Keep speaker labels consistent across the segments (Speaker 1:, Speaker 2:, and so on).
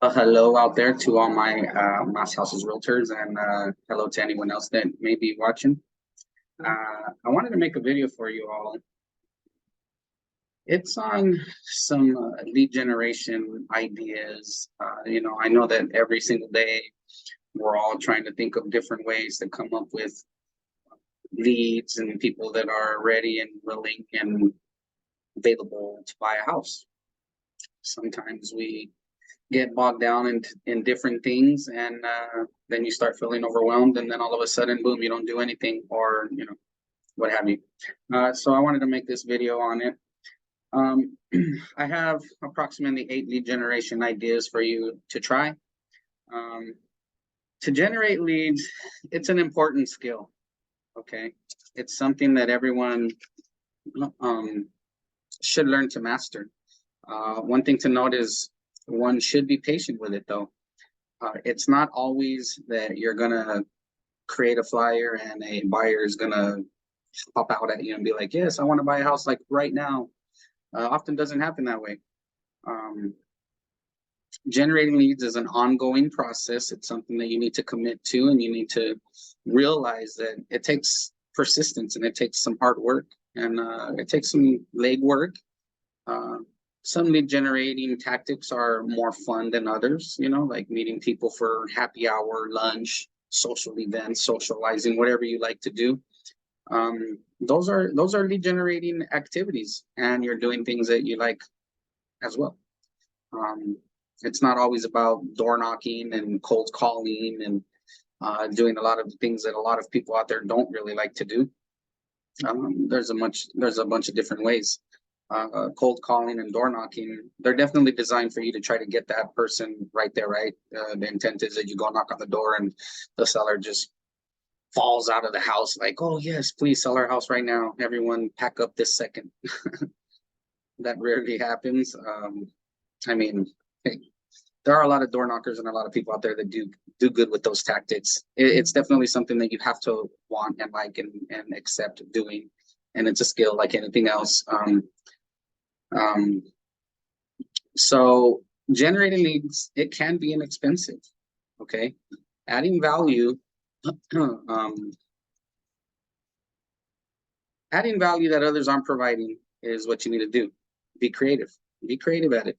Speaker 1: Hello out there to all my Mass Houses realtors, and hello to anyone else that may be watching. I wanted to make a video for you all. It's on some lead generation ideas. I know that every single day we're all trying to think of different ways to come up with leads and people that are ready and willing and available to buy a house. Sometimes we get bogged down in different things, and then you start feeling overwhelmed, and then all of a sudden, boom, you don't do anything, or what have you. So I wanted to make this video on it. I have approximately 8 lead generation ideas for you to try. To generate leads, it's an important skill. Okay, it's something that everyone should learn to master. One thing to note is one should be patient with it, though. It's not always that you're gonna create a flyer and a buyer is gonna pop out at you and be like, yes, I want to buy a house like right now. Often doesn't happen that way. Generating leads is an ongoing process. It's something that you need to commit to, and you need to realize that it takes persistence, and it takes some hard work, and it takes some leg work. Some lead generating tactics are more fun than others, like meeting people for happy hour, lunch, social events, socializing, whatever you like to do. Those are lead generating activities, and you're doing things that you like as well. It's not always about door knocking and cold calling and doing a lot of things that a lot of people out there don't really like to do. There's a bunch of different ways. Cold calling and door knocking, they're definitely designed for you to try to get that person right there, right? The intent is that you go knock on the door and the seller just falls out of the house like, oh yes, please sell our house right now. Everyone pack up this second. That rarely happens. I mean, hey, there are a lot of door knockers and a lot of people out there that do good with those tactics. It's definitely something that you have to want and like and accept doing, and it's a skill like anything else. So generating leads, it can be inexpensive. Okay, adding value, adding value that others aren't providing is what you need to do. Be creative. Be creative at it.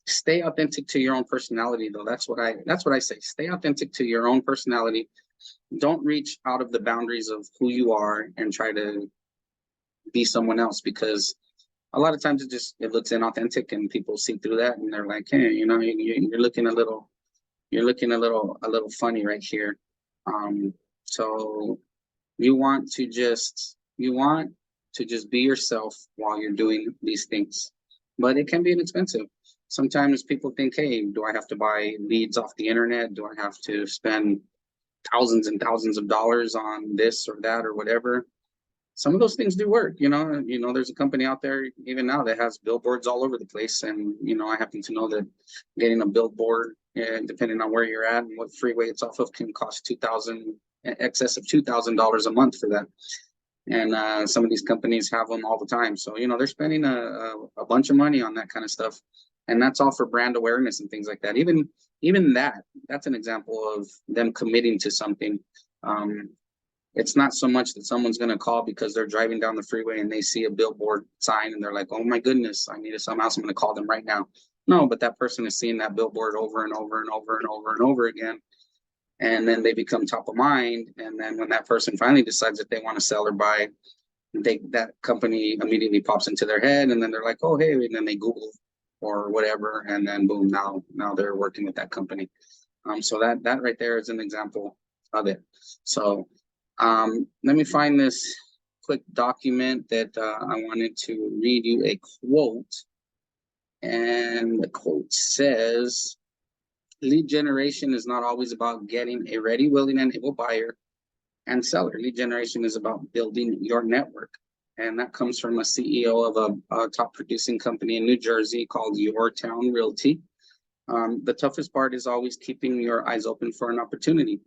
Speaker 1: Stay authentic to your own personality, though. That's what I say. Stay authentic to your own personality. Don't reach out of the boundaries of who you are and try to be someone else, because a lot of times it looks inauthentic, and people see through that, and they're like, hey, you're looking a little funny right here. So you want to just be yourself while you're doing these things, but it can be inexpensive. Sometimes people think, hey, do I have to buy leads off the internet? Do I have to spend thousands and thousands of dollars on this or that or whatever? Some of those things do work. There's a company out there even now that has billboards all over the place, and I happen to know that getting a billboard, depending on where you're at and what freeway it's off of, can cost excess of $2,000 a month for that. And some of these companies have them all the time, so they're spending a bunch of money on that kind of stuff, and that's all for brand awareness and things like that. Even that's an example of them committing to something. It's not so much that someone's going to call because they're driving down the freeway and they see a billboard sign and they're like, oh my goodness, I need some house, I'm going to call them right now. No, but that person is seeing that billboard over and over and over and over and over again, and then they become top of mind. And then when that person finally decides that they want to sell or buy, that company immediately pops into their head, and then they're like, oh hey, and then they Google or whatever, and then boom, now they're working with that company. So that right there is an example of it. So let me find this quick document that I wanted to read you a quote. And the quote says, lead generation is not always about getting a ready, willing, and able buyer and seller. Lead generation is about building your network. And that comes from a CEO of a top producing company in New Jersey called Your Town Realty. The toughest part is always keeping your eyes open for an opportunity.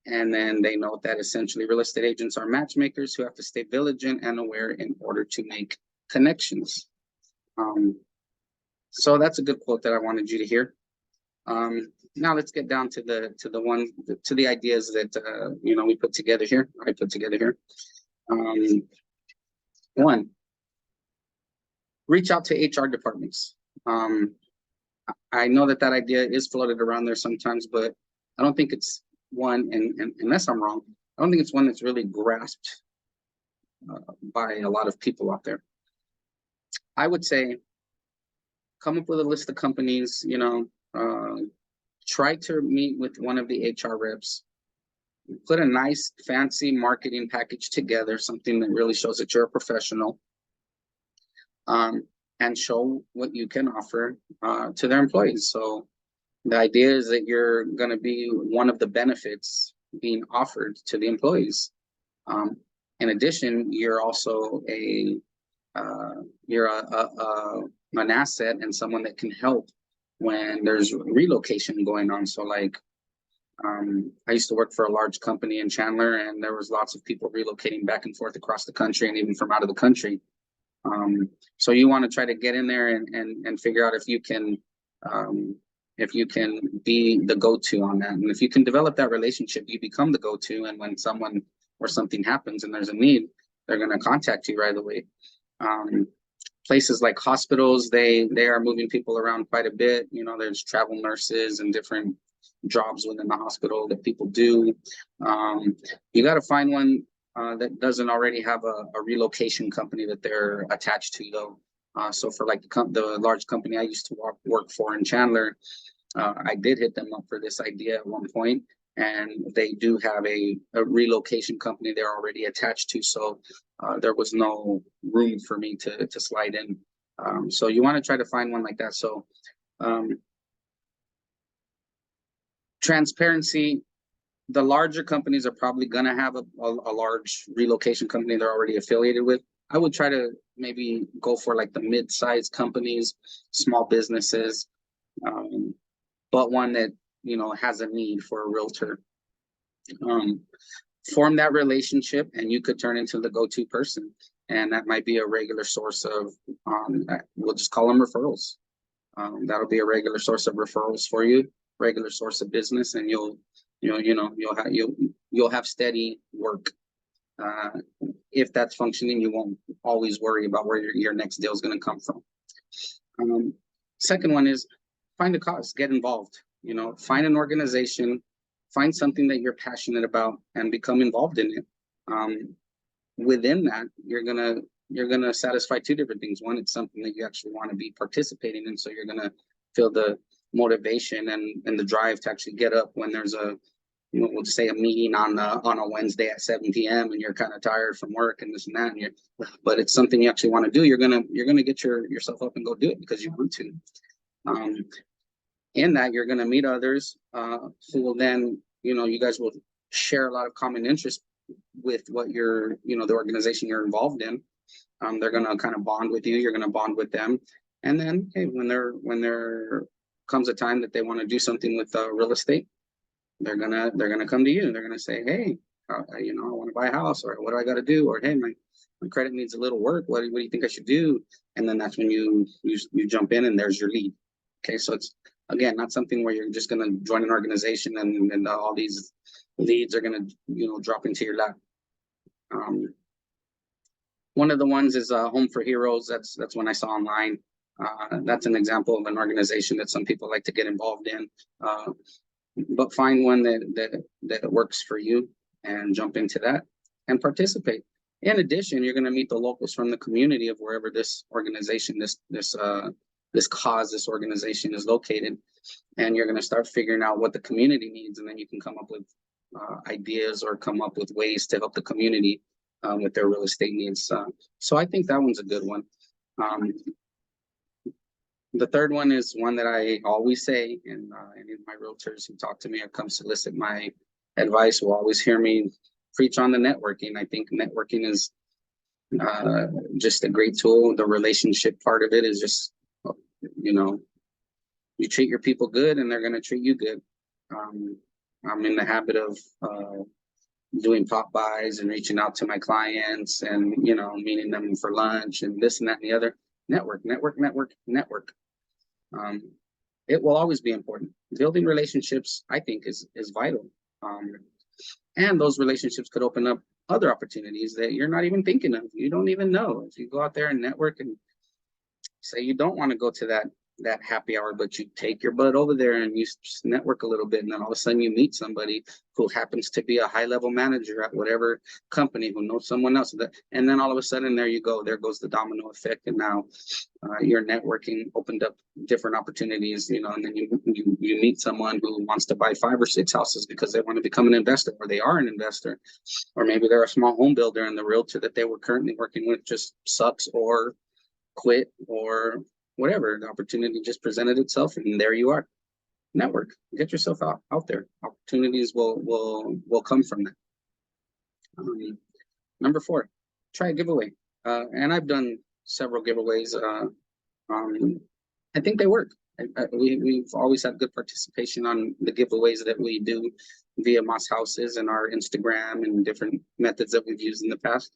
Speaker 1: And then they note that essentially real estate agents are matchmakers who have to stay vigilant and aware in order to make connections. So that's a good quote that I wanted you to hear. Now let's get down to the ideas that we put together here. I put together here. One, reach out to HR departments. I know that idea is floated around there sometimes, but I don't think it's one, and unless I'm wrong, I don't think it's one that's really grasped by a lot of people out there. I would say come up with a list of companies, try to meet with one of the HR reps, put a nice fancy marketing package together, something that really shows that you're a professional, and show what you can offer to their employees. So the idea is that you're going to be one of the benefits being offered to the employees. In addition, you're also an asset and someone that can help when there's relocation going on. So like, I used to work for a large company in Chandler, and there was lots of people relocating back and forth across the country and even from out of the country. So you want to try to get in there and figure out if you can be the go-to on that. And if you can develop that relationship, you become the go-to. And when someone or something happens and there's a need, they're going to contact you right away. Places like hospitals, they are moving people around quite a bit. There's travel nurses and different jobs within the hospital that people do. You got to find one that doesn't already have a relocation company that they're attached to, though. So for like the large company I used to work for in Chandler, I did hit them up for this idea at one point, and they do have a relocation company they're already attached to. So there was no room for me to slide in. So you want to try to find one like that. So transparency. The larger companies are probably going to have a large relocation company they're already affiliated with. I would try to maybe go for like the mid-sized companies, small businesses, but one that, has a need for a realtor. Form that relationship, and you could turn into the go-to person. And that might be a regular source of, we'll just call them referrals. That'll be a regular source of referrals for you, regular source of business, and you'll have steady work. If that's functioning, you won't always worry about where your next deal is going to come from. Second one is find a cause, get involved. Find an organization, find something that you're passionate about, and become involved in it. Within that, you're gonna satisfy two different things. One, it's something that you actually want to be participating in, so you're gonna feel the motivation and the drive to actually get up when there's we'll just say a meeting on a Wednesday at 7 p.m. and you're kind of tired from work and this and that, but it's something you actually want to do. You're gonna get yourself up and go do it because you want to. In that, you're gonna meet others who will then, you guys will share a lot of common interests with what the organization you're involved in. They're gonna kind of bond with you. You're gonna bond with them, and then hey, when there comes a time that they want to do something with real estate, they're gonna come to you. They're gonna say, hey, I want to buy a house, or what do I got to do, or hey, my credit needs a little work. What do you think I should do? And then that's when you jump in, and there's your lead. Okay, so it's again not something where you're just gonna join an organization and all these leads are gonna drop into your lap. One of the ones is Home for Heroes. That's one I saw online. That's an example of an organization that some people like to get involved in. But find one that works for you and jump into that and participate. In addition, you're going to meet the locals from the community of wherever this organization, this organization is located, and you're going to start figuring out what the community needs, and then you can come up with ideas or come up with ways to help the community with their real estate needs. So I think that one's a good one. The third one is one that I always say, and any of my realtors who talk to me or come solicit my advice will always hear me preach on the networking. I think networking is just a great tool. The relationship part of it is just, you treat your people good and they're going to treat you good. I'm in the habit of doing pop buys and reaching out to my clients and, meeting them for lunch and this and that and the other. Network. It will always be important. Building relationships, I think, is vital. And those relationships could open up other opportunities that you're not even thinking of. You don't even know. If you go out there and network and say you don't want to go to that happy hour, but you take your butt over there and you network a little bit, and then all of a sudden you meet somebody who happens to be a high-level manager at whatever company, who knows someone else, and then all of a sudden there you go, there goes the domino effect, and now your networking opened up different opportunities, and then you meet someone who wants to buy 5 or 6 houses because they want to become an investor, or they are an investor, or maybe they're a small home builder and the realtor that they were currently working with just sucks or quit or whatever. The opportunity just presented itself, and there you are. Network, get yourself out there. Opportunities will come from that. Number 4, try a giveaway. And I've done several giveaways. I think they work. We've always had good participation on the giveaways that we do via Moss Houses and our Instagram and different methods that we've used in the past.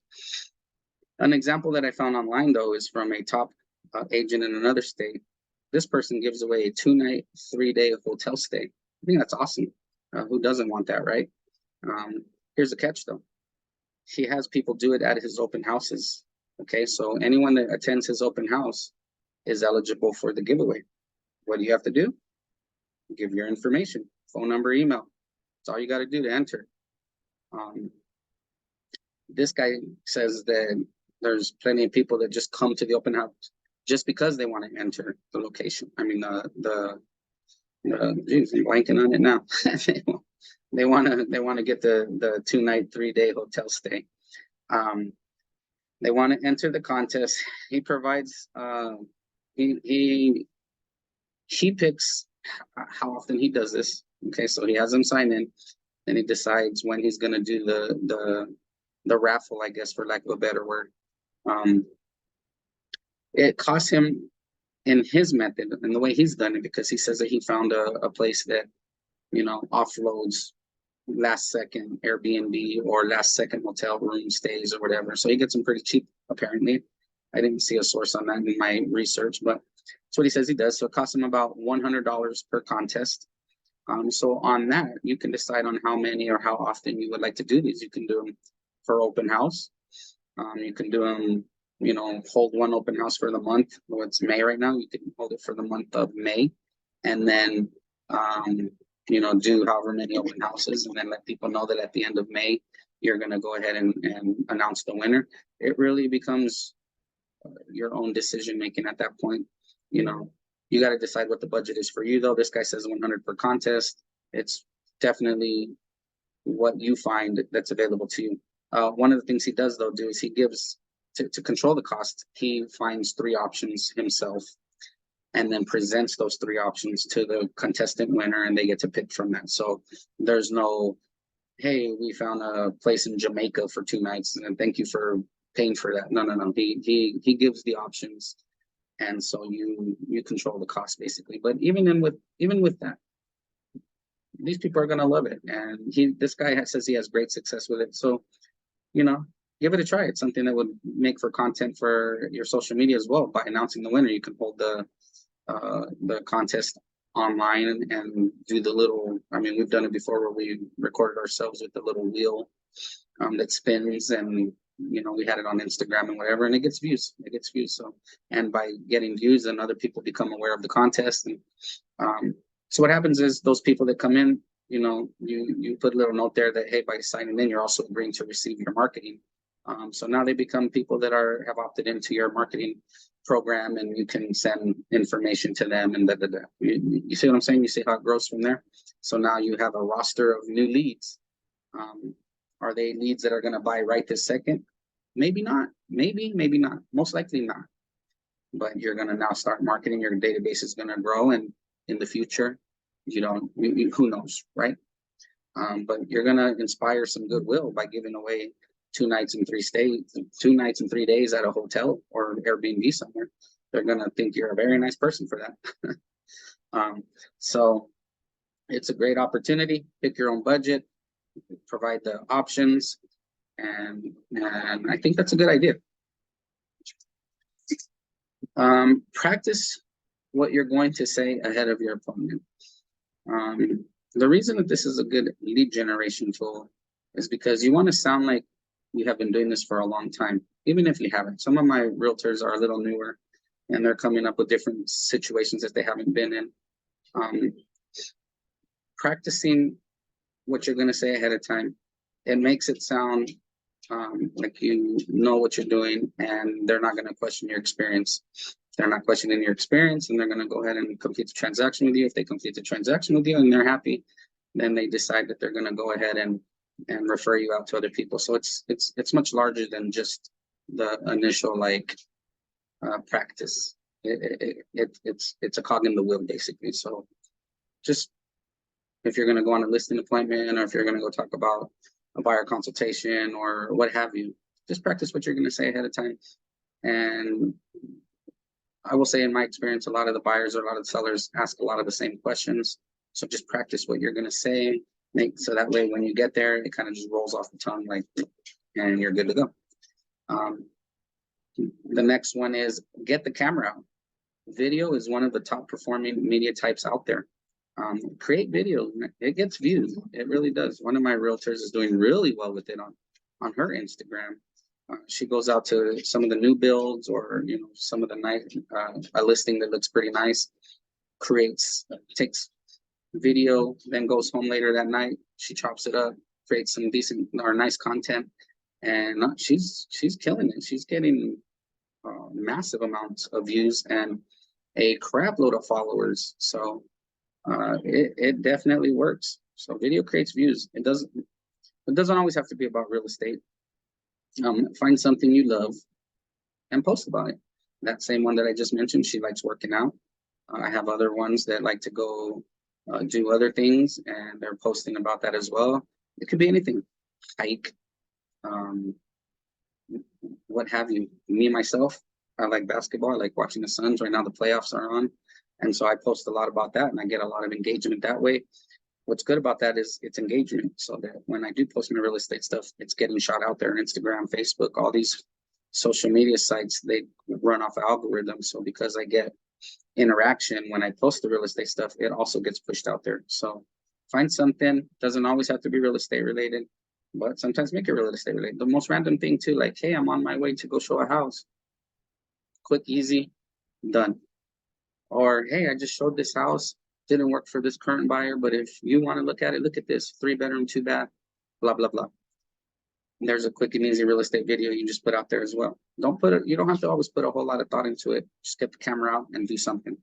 Speaker 1: An example that I found online, though, is from a top agent in another state. This person gives away a 2-night, 3-day hotel stay. I think that's awesome. Who doesn't want that, right? Here's the catch, though. He has people do it at his open houses. Okay, so anyone that attends his open house is eligible for the giveaway. What do you have to do? Give your information, phone number, email. That's all you got to do to enter. This guy says that there's plenty of people that just come to the open house just because they want to enter the location. I mean, geez, I'm blanking on it now. they want to get the 2-night, 3-day hotel stay. They want to enter the contest. He provides. He picks how often he does this. Okay, so he has them sign in, and he decides when he's going to do the raffle, I guess, for lack of a better word. It costs him in his method and the way he's done it, because he says that he found a place that, offloads last second Airbnb or last second hotel room stays or whatever. So he gets them pretty cheap, apparently. I didn't see a source on that in my research, but that's what he says he does. So it costs him about $100 per contest. So on that, you can decide on how many or how often you would like to do these. You can do them for open house. You can do them, hold one open house for the month. Well, it's May right now. You can hold it for the month of May, and then, do however many open houses, and then let people know that at the end of May, you're going to go ahead and announce the winner. It really becomes your own decision making at that point. You got to decide what the budget is for you, though. This guy says 100 per contest. It's definitely what you find that's available to you. One of the things he does, though, is he gives, to control the cost, he finds 3 options himself and then presents those 3 options to the contestant winner, and they get to pick from that. So there's no, hey, we found a place in Jamaica for 2 nights and thank you for paying for that. No. He gives the options, and so you control the cost, basically. But even with that, these people are going to love it, and this guy says he has great success with it. So give it a try. It's something that would make for content for your social media as well. By announcing the winner, you can hold the contest online and do the little, we've done it before where we recorded ourselves with the little wheel that spins, and we had it on Instagram and whatever, and it gets views. So, and by getting views, then other people become aware of the contest. And so what happens is those people that come in, you put a little note there that, hey, by signing in, you're also agreeing to receive your marketing. So now they become people that have opted into your marketing program, and you can send information to them, and You see what I'm saying? You see how it grows from there? So now you have a roster of new leads. Are they leads that are going to buy right this second? Maybe not. Maybe not. Most likely not. But you're going to now start marketing. Your database is going to grow, and in the future, who knows, right? But you're going to inspire some goodwill by giving away 2 nights and 3 days at a hotel or Airbnb somewhere. They're going to think you're a very nice person for that. So it's a great opportunity. Pick your own budget, provide the options, and I think that's a good idea. Practice what you're going to say ahead of your appointment. The reason that this is a good lead generation tool is because you want to sound like you have been doing this for a long time, even if you haven't. Some of my realtors are a little newer and they're coming up with different situations that they haven't been in. Practicing what you're going to say ahead of time, it makes it sound like you know what you're doing, and they're not going to question your experience. They're not questioning your experience, and they're going to go ahead and complete the transaction with you. If they complete the transaction with you and they're happy, then they decide that they're going to go ahead and refer you out to other people. So it's much larger than just the initial practice. It's a cog in the wheel basically. So just if you're going to go on a listing appointment, or if you're going to go talk about a buyer consultation or what have you, just practice what you're going to say ahead of time. And I will say, in my experience, a lot of the buyers or a lot of the sellers ask a lot of the same questions. So just practice what you're going to say, so that way when you get there, it kind of just rolls off the tongue, and you're good to go. The next one is get the camera out. Video is one of the top performing media types out there. Create video. It gets views. It really does. One of my realtors is doing really well with it on her Instagram. She goes out to some of the new builds, or some of the nice a listing that looks pretty nice, takes video, then goes home later that night. She chops it up, creates some decent or nice content, and she's killing it. She's getting massive amounts of views and a crap load of followers. So it definitely works. So video creates views. It doesn't always have to be about real estate. Find something you love and post about it. That same one that I just mentioned, she likes working out. I have other ones that like to go do other things, and they're posting about that as well. It could be anything, hike, what have you. Me, myself, I like basketball. I like watching the Suns. Right now the playoffs are on, and so I post a lot about that, and I get a lot of engagement that way. What's good about that is it's engagement, so that when I do post my real estate stuff, it's getting shot out there on Instagram, Facebook, all these social media sites. They run off algorithms. So because I get interaction when I post the real estate stuff, it also gets pushed out there. So find something. Doesn't always have to be real estate related, but sometimes make it real estate related. The most random thing too, like, hey, I'm on my way to go show a house. Quick, easy, done. Or, hey, I just showed this house. Didn't work for this current buyer, but if you want to look at it, look at this 3-bedroom, 2-bath, blah, blah, blah. There's a quick and easy real estate video you just put out there as well. You don't have to always put a whole lot of thought into it. Just get the camera out and do something.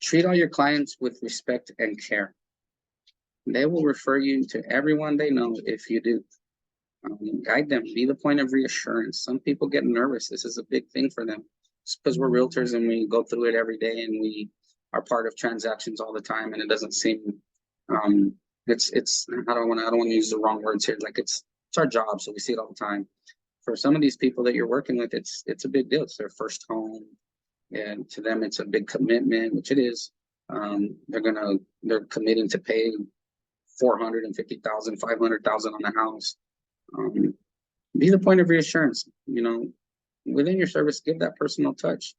Speaker 1: Treat all your clients with respect and care. They will refer you to everyone they know if you do. Guide them, be the point of reassurance. Some people get nervous. This is a big thing for them. It's because we're realtors and we go through it every day, and we are part of transactions all the time, and it doesn't seem it's I don't want to use the wrong words here. Like it's our job, so we see it all the time. For some of these people that you're working with, it's a big deal. It's their first home, and to them it's a big commitment, which it is. They're committing to pay $450,000, $500,000 on the house. Be the point of reassurance. Within your service, give that personal touch.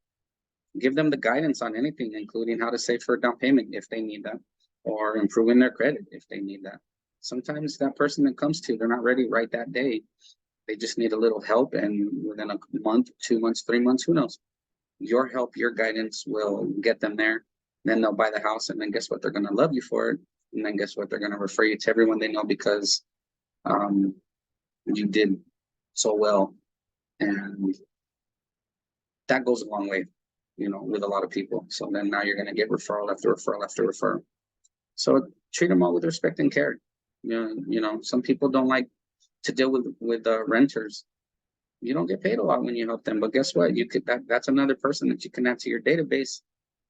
Speaker 1: Give them the guidance on anything, including how to save for a down payment if they need that, or improving their credit if they need that. Sometimes that person that comes to you, they're not ready right that day. They just need a little help, and within a month, 2 months, 3 months, who knows? Your help, your guidance will get them there. Then they'll buy the house, and then guess what? They're going to love you for it. And then guess what? They're going to refer you to everyone they know because you did so well. And that goes a long way, with a lot of people. So then now you're going to get referral after referral after referral. So treat them all with respect and care. Some people don't like to deal with renters. You don't get paid a lot when you help them, but guess what? That's another person that you can add to your database.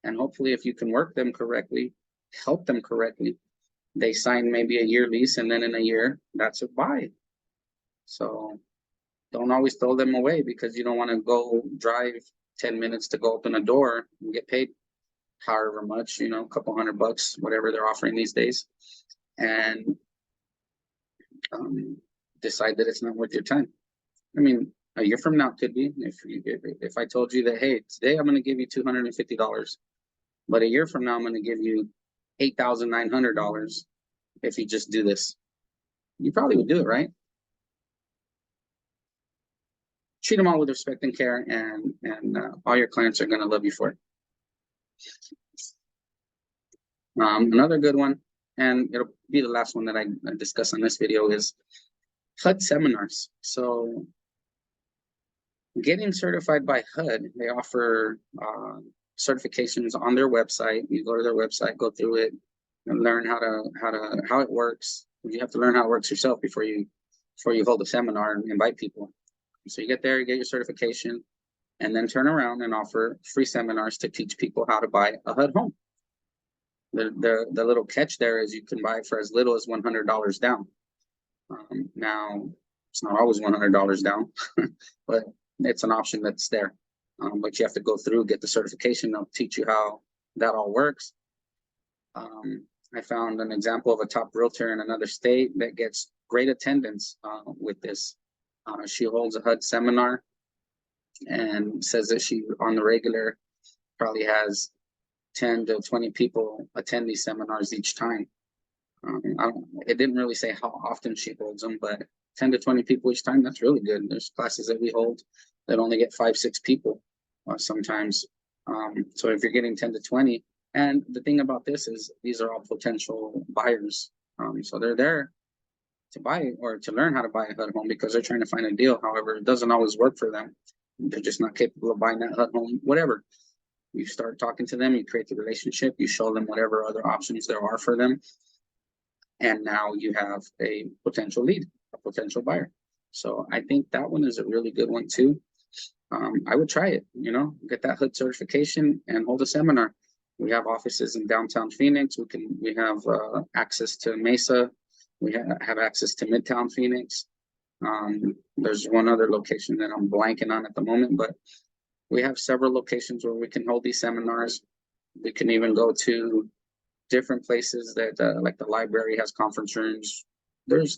Speaker 1: And hopefully if you can work them correctly, help them correctly, they sign maybe a year lease, and then in a year, that's a buy. So don't always throw them away because you don't want to go drive 10 minutes to go open a door and get paid however much, a couple $100, whatever they're offering these days, and decide that it's not worth your time. I mean, A year from now could be, if I told you that, hey, today I'm going to give you $250, but a year from now I'm going to give you $8,900 if you just do this. You probably would do it, right? Treat them all with respect and care, and all your clients are going to love you for it. Another good one, and it'll be the last one that I discuss on this video, is HUD seminars. So getting certified by HUD, they offer certifications on their website. You go to their website, go through it, and learn how it works. You have to learn how it works yourself before you hold a seminar and invite people. So you get there, you get your certification, and then turn around and offer free seminars to teach people how to buy a HUD home. The little catch there is you can buy it for as little as $100 down. Now, it's not always $100 down, but it's an option that's there. But you have to go through, get the certification. They'll teach you how that all works. I found an example of a top realtor in another state that gets great attendance with this. She holds a HUD seminar and says that she, on the regular, probably has 10 to 20 people attend these seminars each time. It didn't really say how often she holds them, but 10 to 20 people each time, that's really good. There's classes that we hold that only get 5-6 people sometimes. So if you're getting 10 to 20, and the thing about this is these are all potential buyers. So they're there to buy or to learn how to buy a HUD home because they're trying to find a deal. However, it doesn't always work for them. They're just not capable of buying that HUD home, whatever. You start talking to them, you create the relationship, you show them whatever other options there are for them. And now you have a potential lead, a potential buyer. So I think that one is a really good one too. I would try it, get that HUD certification and hold a seminar. We have offices in downtown Phoenix. We have access to Mesa. We have access to Midtown Phoenix. There's one other location that I'm blanking on at the moment, but we have several locations where we can hold these seminars. We can even go to different places that, like the library has conference rooms. There's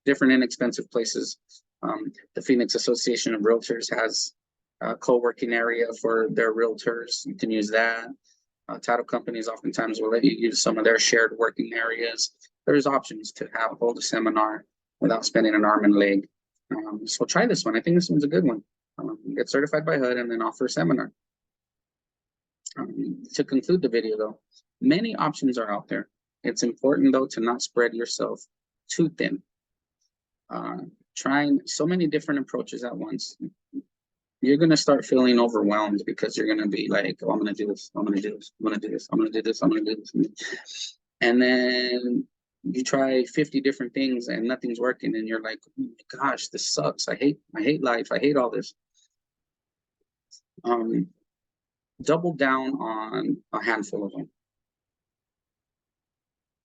Speaker 1: different inexpensive places. The Phoenix Association of Realtors has a co-working area for their realtors. You can use that. Title companies oftentimes will let you use some of their shared working areas. There's options to hold a seminar without spending an arm and leg. So try this one. I think this one's a good one. Get certified by HUD and then offer a seminar. To conclude the video though, many options are out there. It's important though to not spread yourself too thin. Trying so many different approaches at once, you're going to start feeling overwhelmed because you're going to be like, oh, I'm going to do this, I'm going to do this, I'm going to do this, I'm going to do this, I'm going to do this. And then you try 50 different things and nothing's working and you're like, oh my gosh, this sucks. I hate life. I hate all this. Double down on a handful of them.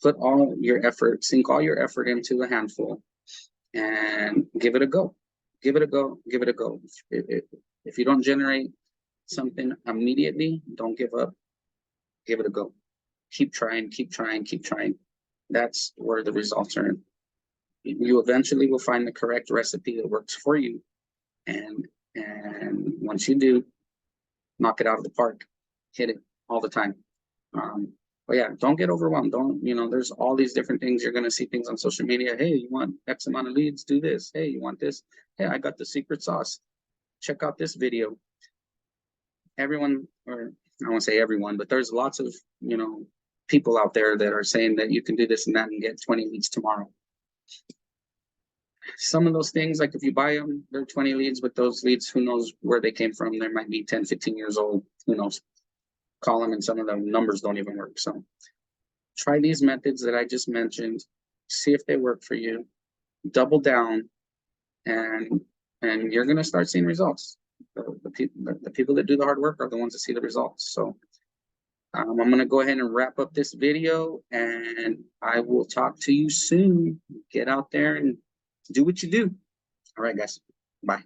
Speaker 1: Put all your effort, sink all your effort into a handful and give it a go. Give it a go, give it a go. If you don't generate something immediately, don't give up. Give it a go. Keep trying, keep trying, keep trying. That's where the results are. You eventually will find the correct recipe that works for you. And once you do, knock it out of the park. Hit it all the time. But yeah, don't get overwhelmed. Don't, there's all these different things. You're going to see things on social media. Hey, you want X amount of leads? Do this. Hey, you want this? Hey, I got the secret sauce. Check out this video. Everyone, or I won't say everyone, but there's lots of, people out there that are saying that you can do this and that and get 20 leads tomorrow. Some of those things, like if you buy them, they're 20 leads, but those leads, who knows where they came from? They might be 10, 15 years old. Who knows? Call them and some of the numbers don't even work. So try these methods that I just mentioned. See if they work for you. Double down, and you're going to start seeing results. The people that do the hard work are the ones that see the results. So I'm going to go ahead and wrap up this video, and I will talk to you soon. Get out there and do what you do. All right, guys. Bye.